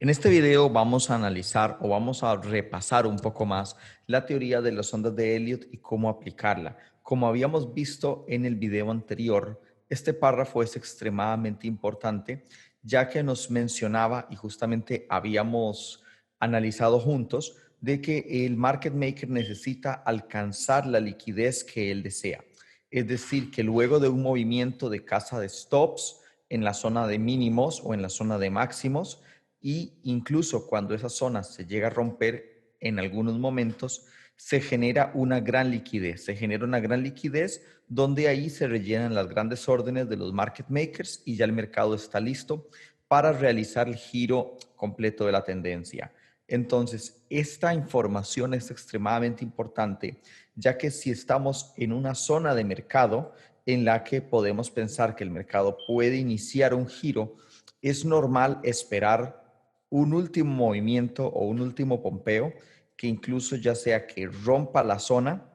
En este video vamos a analizar o vamos a repasar un poco más la teoría de las ondas de Elliott y cómo aplicarla. Como habíamos visto en el video anterior, este párrafo es extremadamente importante ya que nos mencionaba y justamente habíamos analizado juntos de que el market maker necesita alcanzar la liquidez que él desea. Es decir, que luego de un movimiento de casa de stops en la zona de mínimos o en la zona de máximos, y incluso cuando esa zona se llega a romper en algunos momentos, se genera una gran liquidez. Se genera una gran liquidez donde ahí se rellenan las grandes órdenes de los market makers y ya el mercado está listo para realizar el giro completo de la tendencia. Entonces, esta información es extremadamente importante, ya que si estamos en una zona de mercado en la que podemos pensar que el mercado puede iniciar un giro, es normal esperar un último movimiento o un último pompeo que incluso ya sea que rompa la zona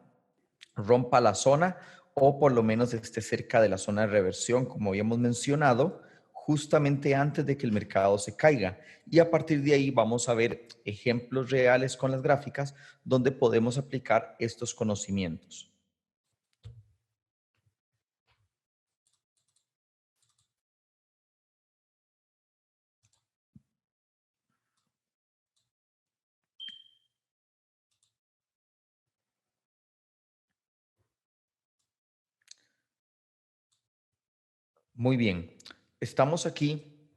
o por lo menos esté cerca de la zona de reversión, como habíamos mencionado, justamente antes de que el mercado se caiga. Y a partir de ahí vamos a ver ejemplos reales con las gráficas donde podemos aplicar estos conocimientos. Muy bien, estamos aquí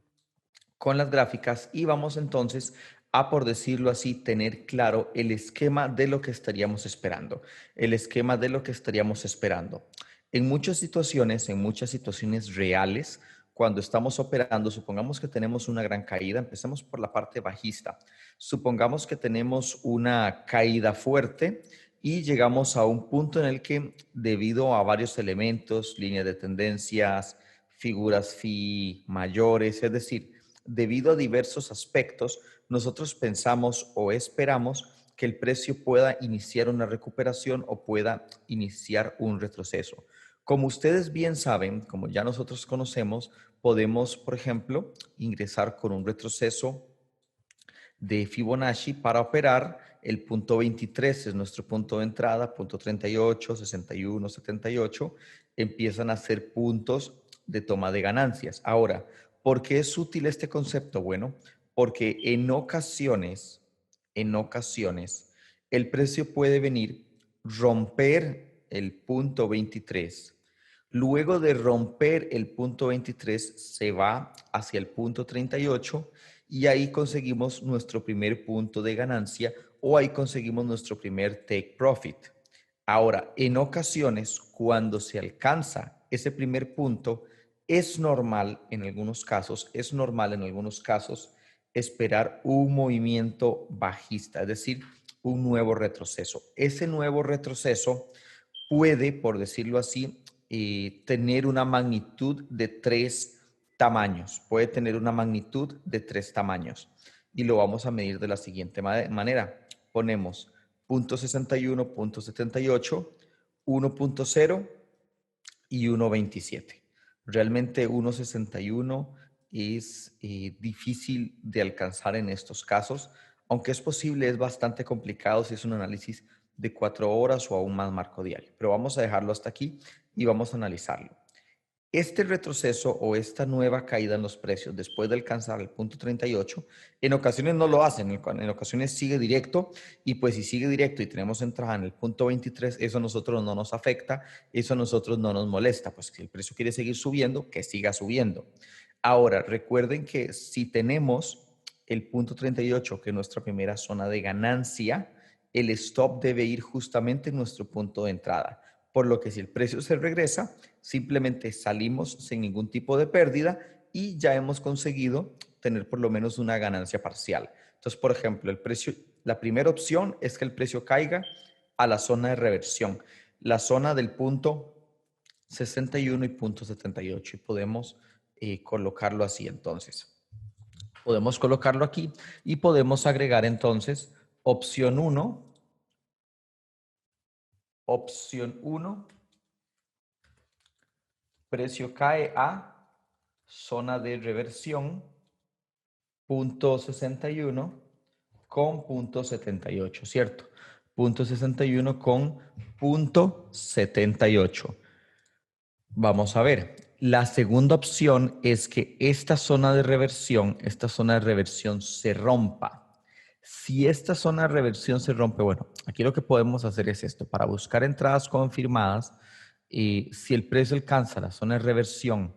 con las gráficas y vamos entonces a, por decirlo así, tener claro el esquema de lo que estaríamos esperando, el esquema de lo que estaríamos esperando. En muchas situaciones reales, cuando estamos operando, supongamos que tenemos una gran caída, empecemos por la parte bajista, supongamos que tenemos una caída fuerte y llegamos a un punto en el que debido a varios elementos, líneas de tendencias, figuras phi mayores, es decir, debido a diversos aspectos, nosotros pensamos o esperamos que el precio pueda iniciar una recuperación o pueda iniciar un retroceso. Como ustedes bien saben, como ya nosotros conocemos, podemos, por ejemplo, ingresar con un retroceso de Fibonacci para operar el punto 23, es nuestro punto de entrada, punto 38, 61, 78, empiezan a ser puntos de toma de ganancias. Ahora, ¿por qué es útil este concepto? Bueno, porque en ocasiones, el precio puede venir, romper el punto 23. Luego de romper el punto 23, se va hacia el punto 38 y ahí conseguimos nuestro primer punto de ganancia o ahí conseguimos nuestro primer take profit. Ahora, en ocasiones, cuando se alcanza ese primer punto, es normal en algunos casos esperar un movimiento bajista, es decir, un nuevo retroceso. Ese nuevo retroceso puede, por decirlo así, tener una magnitud de 3 tamaños. Puede tener una magnitud de 3 tamaños. Y lo vamos a medir de la siguiente manera. Ponemos punto 61, punto 78, 1.0 y 1.27. Realmente 1.61 es difícil de alcanzar en estos casos, aunque es posible, es bastante complicado si es un análisis de 4 horas o aún más marco diario. Pero vamos a dejarlo hasta aquí y vamos a analizarlo. Este retroceso o esta nueva caída en los precios después de alcanzar el punto 38, en ocasiones no lo hacen, en ocasiones sigue directo y pues si sigue directo y tenemos entrada en el punto 23, eso a nosotros no nos afecta, eso a nosotros no nos molesta, pues si el precio quiere seguir subiendo, que siga subiendo. Ahora, recuerden que si tenemos el punto 38, que es nuestra primera zona de ganancia, el stop debe ir justamente en nuestro punto de entrada. Por lo que si el precio se regresa, simplemente salimos sin ningún tipo de pérdida y ya hemos conseguido tener por lo menos una ganancia parcial. Entonces, por ejemplo, el precio, la primera opción es que el precio caiga a la zona de reversión, la zona del punto 61 y punto 78 y podemos colocarlo así entonces. Podemos colocarlo aquí y podemos agregar entonces opción 1, precio cae a zona de reversión, .61 con .78, ¿cierto? .61 con .78. Vamos a ver. La segunda opción es que esta zona de reversión se rompa. Si esta zona de reversión se rompe, bueno, aquí lo que podemos hacer es esto. Para buscar entradas confirmadas, si el precio alcanza la zona de reversión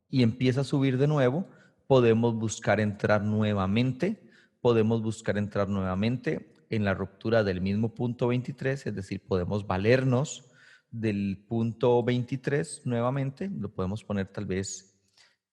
y empieza a subir de nuevo, podemos buscar entrar nuevamente. Podemos buscar entrar nuevamente en la ruptura del mismo punto 23, es decir, podemos valernos del punto 23 nuevamente, lo podemos poner tal vez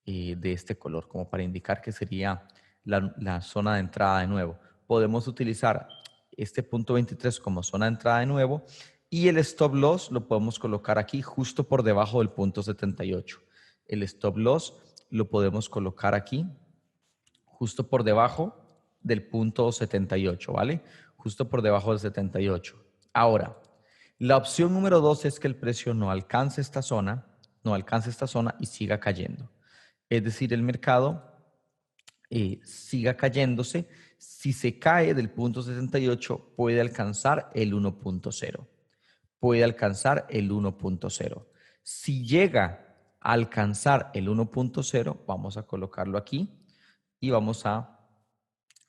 de este color, como para indicar que sería la zona de entrada de nuevo. Podemos utilizar este punto 23 como zona de entrada de nuevo y el stop loss lo podemos colocar aquí justo por debajo del punto 78. El stop loss lo podemos colocar aquí justo por debajo del punto 78, ¿vale? Justo por debajo del 78. Ahora, la opción número 2 es que el precio no alcance esta zona y siga cayendo. Es decir, el mercado siga cayéndose. Si se cae del punto 78, puede alcanzar el 1.0. Puede alcanzar el 1.0. Si llega a alcanzar el 1.0, vamos a colocarlo aquí y vamos a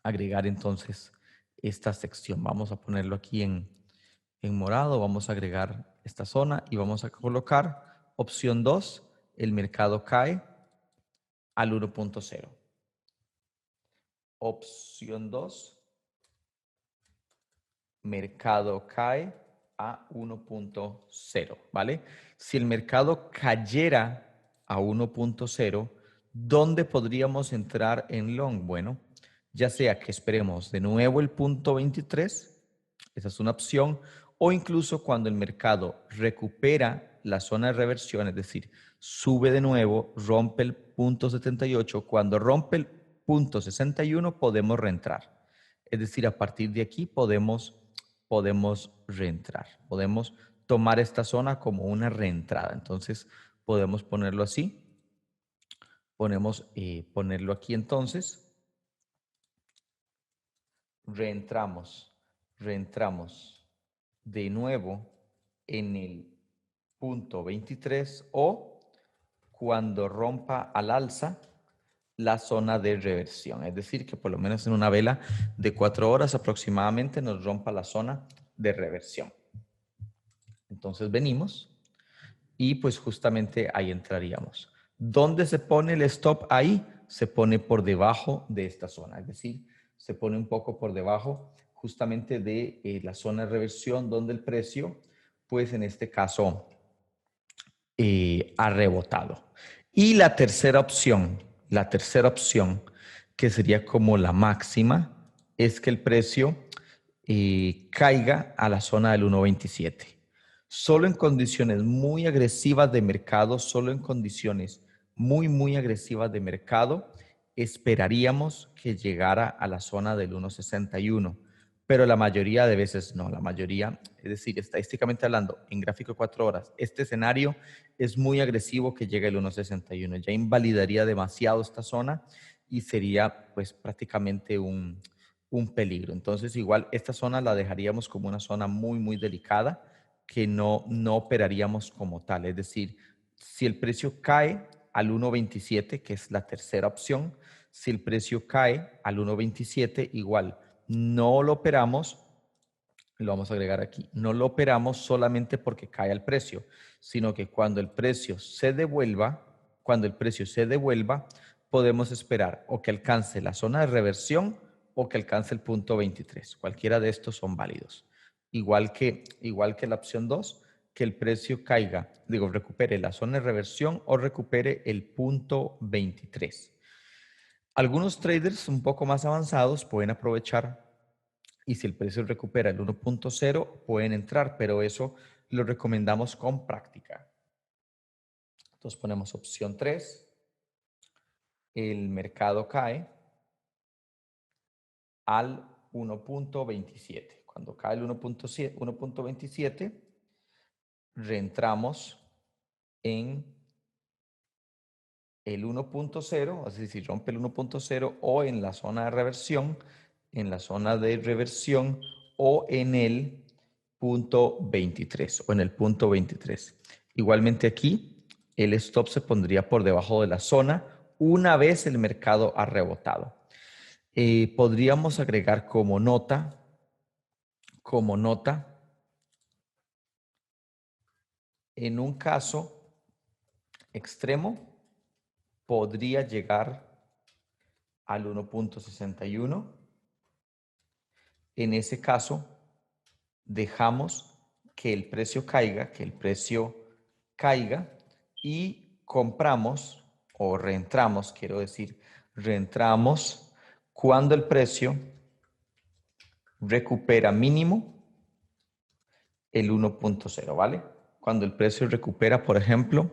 agregar entonces esta sección. Vamos a ponerlo aquí en morado, vamos a agregar esta zona y vamos a colocar opción 2, el mercado cae al 1.0. Opción 2, mercado cae a 1.0, ¿vale? Si el mercado cayera a 1.0, ¿dónde podríamos entrar en long? Bueno, ya sea que esperemos de nuevo el punto 23, esa es una opción, o incluso cuando el mercado recupera la zona de reversión, es decir, sube de nuevo, rompe el punto 78, cuando rompe el punto 61 podemos reentrar. Es decir, a partir de aquí podemos reentrar, podemos tomar esta zona como una reentrada. Entonces, podemos ponerlo así, ponerlo aquí entonces, reentramos de nuevo en el punto 23 o cuando rompa al alza la zona de reversión. Es decir, que por lo menos en una vela de 4 horas aproximadamente nos rompa la zona de reversión. Entonces venimos y pues justamente ahí entraríamos. ¿Dónde se pone el stop ahí? Se pone por debajo de esta zona, es decir, se pone un poco por debajo justamente de la zona de reversión donde el precio, pues en este caso, ha rebotado. Y la tercera opción, que sería como la máxima, es que el precio caiga a la zona del 1.27. Solo en condiciones muy agresivas de mercado, solo en condiciones muy agresivas de mercado, esperaríamos que llegara a la zona del 1.61, pero la mayoría de veces no, la mayoría, es decir, estadísticamente hablando, en gráfico de 4 horas, este escenario es muy agresivo que llegue el 1.61, ya invalidaría demasiado esta zona y sería pues prácticamente un peligro. Entonces igual esta zona la dejaríamos como una zona muy delicada que no operaríamos como tal. Es decir, si el precio cae al 1.27, que es la tercera opción, si el precio cae al 1.27, igual no lo operamos, lo vamos a agregar aquí, no lo operamos solamente porque cae el precio, sino que cuando el precio se devuelva, podemos esperar o que alcance la zona de reversión o que alcance el punto 23. Cualquiera de estos son válidos. Igual que la opción 2, que el precio caiga, recupere la zona de reversión o recupere el punto 23. Algunos traders un poco más avanzados pueden aprovechar y si el precio recupera el 1.0 pueden entrar, pero eso lo recomendamos con práctica. Entonces ponemos opción 3, el mercado cae al 1.27. Cuando cae el 1.27, reentramos en el 1.0, así si rompe el 1.0 o en la zona de reversión, o en el punto 23 o en el punto 23. Igualmente aquí el stop se pondría por debajo de la zona una vez el mercado ha rebotado. Podríamos agregar como nota, en un caso extremo podría llegar al 1.61. En ese caso, dejamos que el precio caiga y compramos o reentramos, quiero decir, reentramos cuando el precio recupera mínimo el 1.0, ¿vale? Cuando el precio recupera, por ejemplo,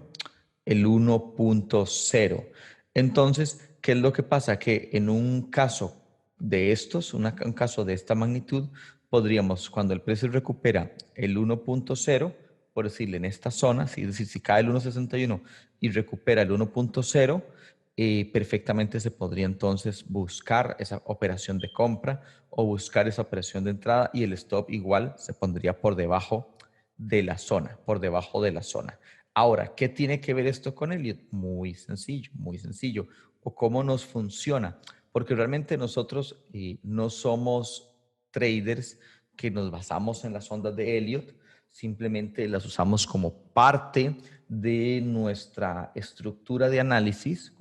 el 1.0. Entonces, ¿qué es lo que pasa? Que en un caso de estos, un caso de esta magnitud, podríamos, cuando el precio recupera el 1.0, por decirle en esta zona, es decir, si cae el 1.61 y recupera el 1.0, perfectamente se podría entonces buscar esa operación de compra o buscar esa operación de entrada y el stop igual se pondría por debajo de la zona, por debajo de la zona. Ahora, ¿qué tiene que ver esto con Elliott? Muy sencillo, muy sencillo. ¿O cómo nos funciona? Porque realmente nosotros no somos traders que nos basamos en las ondas de Elliott, simplemente las usamos como parte de nuestra estructura de análisis,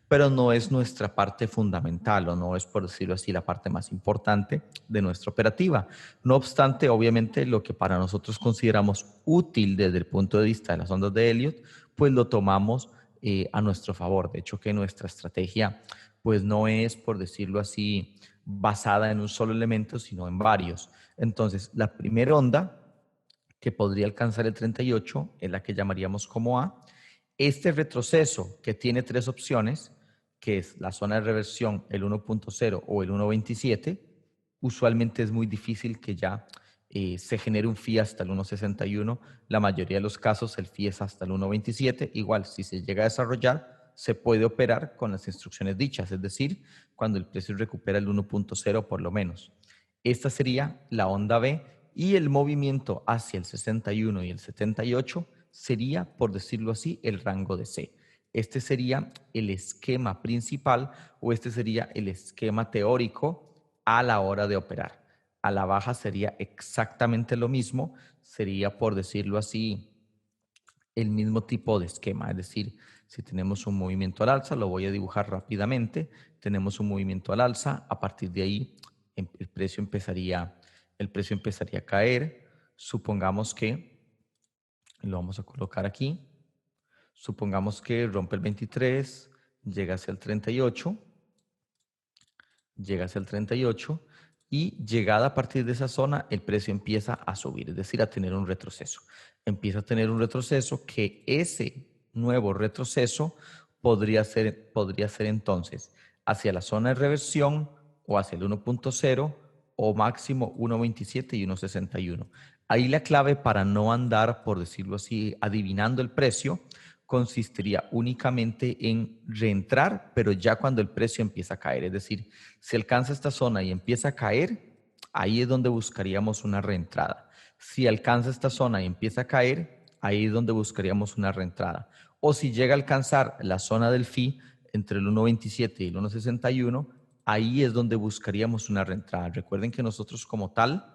pero no es nuestra parte fundamental o no es, por decirlo así, la parte más importante de nuestra operativa. No obstante, obviamente, lo que para nosotros consideramos útil desde el punto de vista de las ondas de Elliott, pues lo tomamos a nuestro favor. De hecho, que nuestra estrategia, pues no es, por decirlo así, basada en un solo elemento, sino en varios. Entonces, la primera onda que podría alcanzar el 38 es la que llamaríamos como A. Este retroceso que tiene tres opciones, que es la zona de reversión, el 1.0 o el 1.27, usualmente es muy difícil que ya se genere un FI hasta el 1.61. La mayoría de los casos el FI es hasta el 1.27. Igual, si se llega a desarrollar, se puede operar con las instrucciones dichas, es decir, cuando el precio recupera el 1.0 por lo menos. Esta sería la onda B y el movimiento hacia el 61 y el 78 sería, por decirlo así, el rango de C. Este sería el esquema principal o este sería el esquema teórico a la hora de operar. A la baja sería exactamente lo mismo, sería, por decirlo así, el mismo tipo de esquema. Es decir, si tenemos un movimiento al alza, lo voy a dibujar rápidamente, tenemos un movimiento al alza, a partir de ahí el precio empezaría a caer. Supongamos que, lo vamos a colocar aquí, supongamos que rompe el 23, llega hacia el 38, y llegada a partir de esa zona, el precio empieza a subir, es decir, a tener un retroceso. Empieza a tener un retroceso que ese nuevo retroceso podría ser entonces hacia la zona de reversión o hacia el 1.0 o máximo 1.27 y 1.61. Ahí la clave para no andar, por decirlo así, adivinando el precio, consistiría únicamente en reentrar, pero ya cuando el precio empieza a caer. Es decir, si alcanza esta zona y empieza a caer, ahí es donde buscaríamos una reentrada. Si alcanza esta zona y empieza a caer, ahí es donde buscaríamos una reentrada. O si llega a alcanzar la zona del FI entre el 1.27 y el 1.61, ahí es donde buscaríamos una reentrada. Recuerden que nosotros como tal,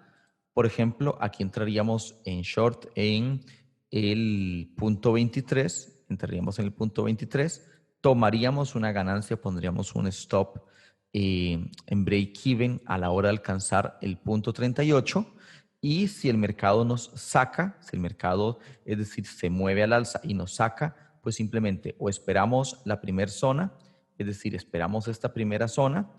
por ejemplo, aquí entraríamos en short en el punto 23, entraríamos en el punto 23, tomaríamos una ganancia, pondríamos un stop en break-even a la hora de alcanzar el punto 38 y si el mercado nos saca, si el mercado, es decir, se mueve al alza y nos saca, pues simplemente o esperamos la primera zona, es decir, esperamos esta primera zona,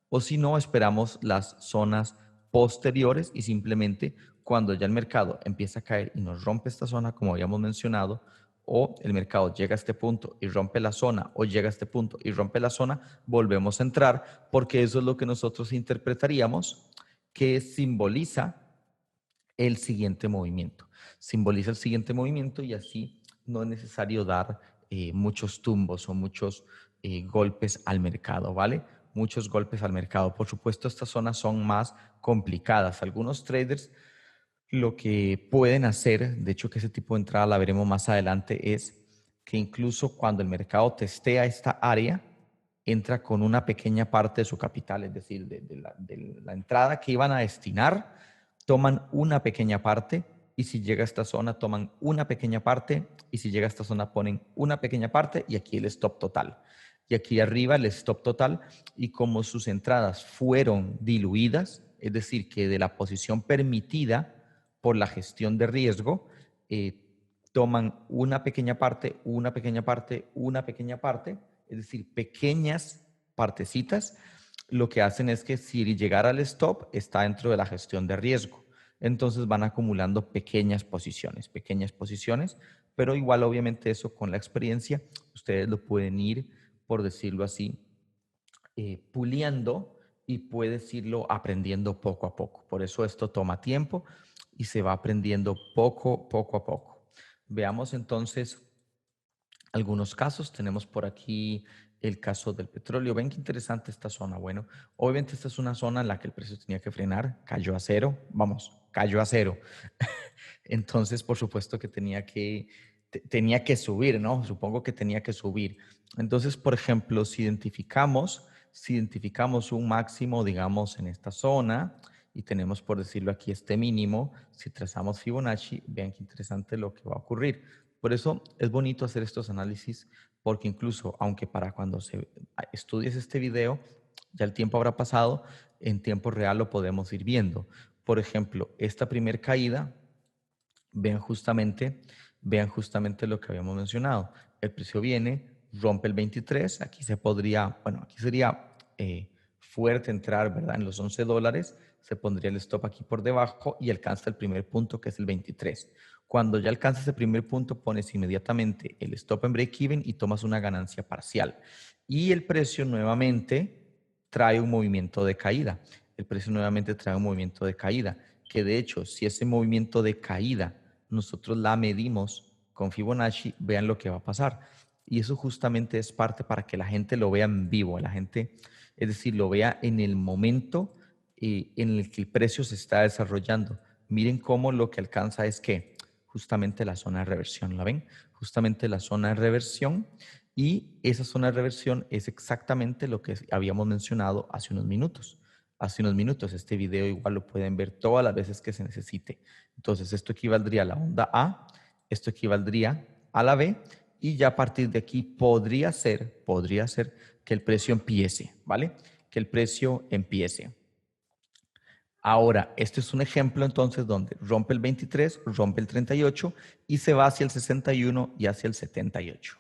o si no, esperamos las zonas posteriores y simplemente cuando ya el mercado empieza a caer y nos rompe esta zona, como habíamos mencionado, o el mercado llega a este punto y rompe la zona, o llega a este punto y rompe la zona, volvemos a entrar, porque eso es lo que nosotros interpretaríamos que simboliza el siguiente movimiento. Simboliza el siguiente movimiento y así no es necesario dar muchos tumbos o muchos golpes al mercado, ¿vale? Muchos golpes al mercado. Por supuesto, estas zonas son más complicadas. Algunos traders lo que pueden hacer, de hecho que ese tipo de entrada la veremos más adelante, es que incluso cuando el mercado testea esta área, entra con una pequeña parte de su capital, es decir, de la entrada que iban a destinar, toman una pequeña parte y si llega a esta zona toman una pequeña parte y si llega a esta zona ponen una pequeña parte y aquí el stop total. Y aquí arriba el stop total y como sus entradas fueron diluidas, es decir, que de la posición permitida por la gestión de riesgo, toman una pequeña parte, una pequeña parte, una pequeña parte, es decir, pequeñas partecitas, lo que hacen es que si llegara al stop está dentro de la gestión de riesgo. Entonces van acumulando pequeñas posiciones, pero igual obviamente eso con la experiencia ustedes lo pueden ir, por decirlo así, puliendo y puedes irlo aprendiendo poco a poco. Por eso esto toma tiempo y se va aprendiendo poco a poco. Veamos entonces algunos casos. Tenemos por aquí el caso del petróleo. Ven qué interesante esta zona. Bueno, obviamente esta es una zona en la que el precio tenía que frenar, cayó a cero, vamos, cayó a cero. Entonces, por supuesto que tenía que subir, ¿no? Supongo que tenía que subir. Entonces, por ejemplo, si identificamos un máximo, digamos, en esta zona y tenemos, por decirlo aquí, este mínimo, si trazamos Fibonacci, vean qué interesante lo que va a ocurrir. Por eso es bonito hacer estos análisis, porque incluso, aunque para cuando estudies este video, ya el tiempo habrá pasado, en tiempo real lo podemos ir viendo. Por ejemplo, esta primera caída, vean justamente lo que habíamos mencionado. El precio viene, rompe el 23, aquí se podría, bueno, aquí sería fuerte entrar, ¿verdad? En los $11, se pondría el stop aquí por debajo y alcanza el primer punto que es el 23. Cuando ya alcanzas ese primer punto, pones inmediatamente el stop en break-even y tomas una ganancia parcial. Y el precio nuevamente trae un movimiento de caída. El precio nuevamente trae un movimiento de caída, que de hecho, si ese movimiento de caída nosotros la medimos con Fibonacci, vean lo que va a pasar. Y eso justamente es parte para que la gente lo vea en vivo, la gente, es decir, lo vea en el momento en el que el precio se está desarrollando. Miren cómo lo que alcanza es que justamente la zona de reversión, ¿la ven? Justamente la zona de reversión y esa zona de reversión es exactamente lo que habíamos mencionado hace unos minutos. Hace unos minutos, este video igual lo pueden ver todas las veces que se necesite. Entonces, esto equivaldría a la onda A, esto equivaldría a la B, y ya a partir de aquí podría ser que el precio empiece, ¿vale? Que el precio empiece. Ahora, este es un ejemplo entonces donde rompe el 23, rompe el 38 y se va hacia el 61 y hacia el 78.